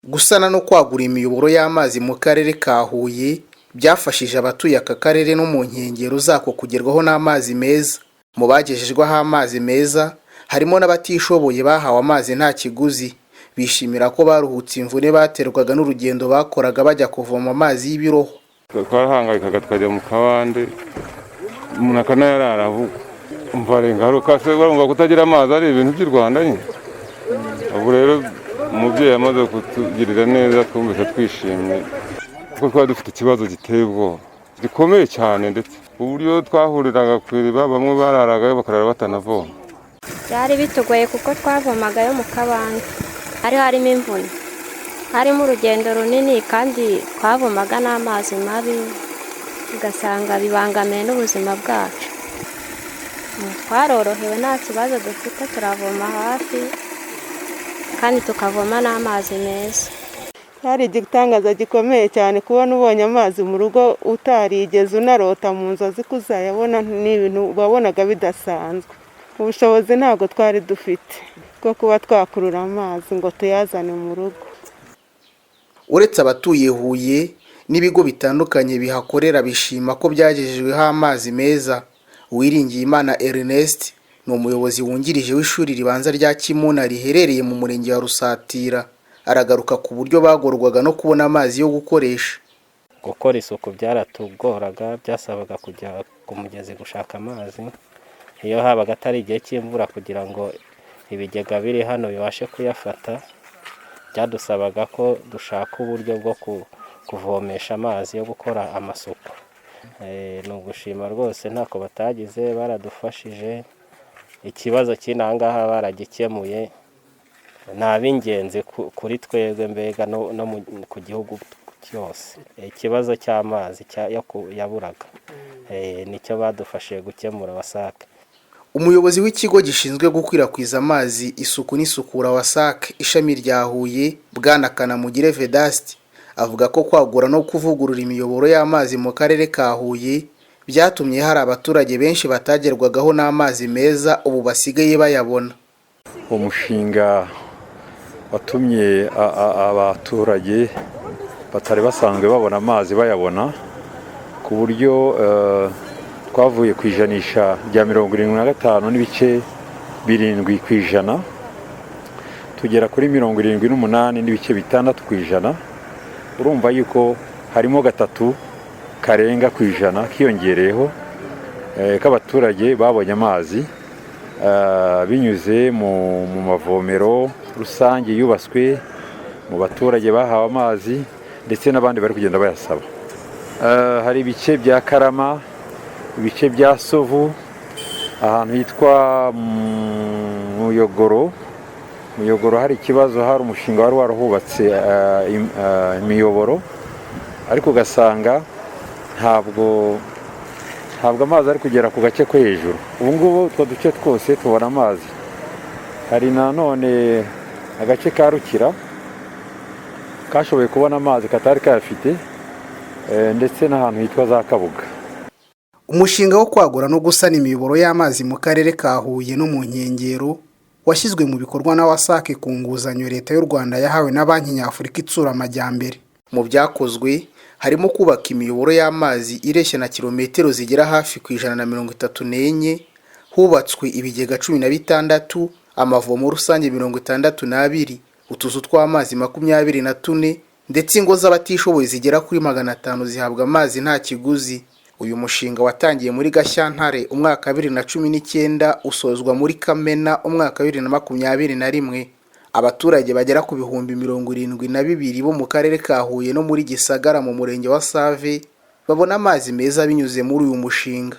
Gusana no kwagura imiyoboro y'amazi mu karere ka Huye byafashije abatuye aka karere no mu nkengero zako kugerwaho n'amazi meza. Mu bagejejweho amazi meza harimo n'abatishoboye bahawe amazi nta kiguzi. Bishimira ko baruhutse imvune baterwaga n'urugendo bakoraga bajya kuvoma amazi y'ibiroho. Twarahangayikaga tukajya mu kabande umuntu akanayarara umva ingaruka se barumva kutagira amazi ari ibintu by'u Rwanda nyine. Ubu rero umubyeyi amaze kutugirira neza twumvise twishimye kuko twari dufite ikibazo giteye ubwoba gikomeye cyane, ndetse uburyo twahuriraga ku iriba bamwe bararagayo bakarara batanavoma. Byari bitugoye kuko twavomagayo mu kabande, harimo imvune, harimo urugendo runini kandi twavomaga n'amazi mabi ugasanga bibangamiye n'ubuzima bwacu. Twarorohewe nta kibazo dufite, turavoma hafi kandi tukavoma n'amazi meza. Hari igitangaza gikomeye cyane kubona ubonye amazi mu rugo utarigeze unarota mu nzozi kuzayabona, n'ibintu babonaga bidasanzwe. Ubushobozi ntabwo twari dufite bwo kuba twakurura amazi ngo tuyazane mu rugo. Uretse abatuye Huye n'ibigo bitandukanye bihakorera bishima ko byagejejweho amazi meza. Uwiringiyimana Ernest ni umuyobozi wungirije w'ishuri ribanza rya Kimuna riherereye mu murenge wa Rusatira. Aragaruka ku buryo bagorwaga no kubona amazi yo gukoresha. Gukora isuku byaratugoraga, byasabaga kujya ku mugezi gushaka amazi. Iyo habaga atari igihe cy'imvura kugira ngo ibigega biri hano bibashe kuyafata, byadusabaga ko dushaka uburyo bwo kuvomesha amazi yo gukora amasuku. Ni ugushima rwose ntako batagize, baradufashije. Ikibazo cy'inangaha baragikemuye, nta b'ingenzi kuri twebwe mbega no ku gihugu cyose. Ikibazo cy'amazi yaburaga nicyo badufashije gukemura WASAC. Umuyobozi w'ikigo gishinzwe gukwirakwiza amazi, isuku n'isukura WASAC ishami rya Huye, Bwana Kanamugire Vedaste, avuga ko kwagura no kuvugurura imiyoboro y'amazi mu karere ka Huye byatumye hari abaturage benshi batagerwagaho n'amazi meza ubu basigaye bayabona. Umushinga watumye abaturage batari basanzwe babona amazi bayabona, ku buryo twavuye ku ijanisha rya 75 n'ibice 7% tugera kuri 78 n'ibice 6%. Urumva yuko harimo gatatu karenga ku ijana kiyongereyeho k'abaturage babonye amazi binyuze mu mavomero rusange yubatswe, mu baturage bahawe amazi ndetse n'abandi bari kugenda bayasaba. Hari ibice bya Karama, ibice bya Sovu, ahantu hitwa Muyogoro hari ikibazo, hari umushinga wari warahubatse imiyoboro, ariko ugasanga ntabwo amazi ari kugera ku gace ko hejuru. Ubu ngubu utwo duce twose tubona amazi. Hari nanone agace ka Rukira kashoboye kubona amazi katari kayafite, ndetse n'ahantu hitwa za Kabuga. Umushinga wo kwagura no gusana imiyoboro y'amazi mu karere ka Huye no mu nkengero washyizwe mu bikorwa na WASAC ku nguzanyo Leta y'u Rwanda yahawe na Banki Nyafurika Itsura Amajyambere. Mu byakozwe harimo kubaka imiyoboro y'amazi ireshya na kilometero zigera hafi ku 134, hubatswe ibigega 16, amavomo rusange 62, utuzu tw'amazi 24, ndetse ingo z'abatishoboye zigera kuri 500 zihabwa amazi nta kiguzi. Uyu mushinga watangiye muri Gashyantare umwaka 2019 usozwa muri Kamena umwaka 2021. Abaturage bagera ku bihumbi 72 bo mu karere ka Huye no muri Gisagara mu murenge wa Save babona amazi meza binyuze muri uyu mushinga.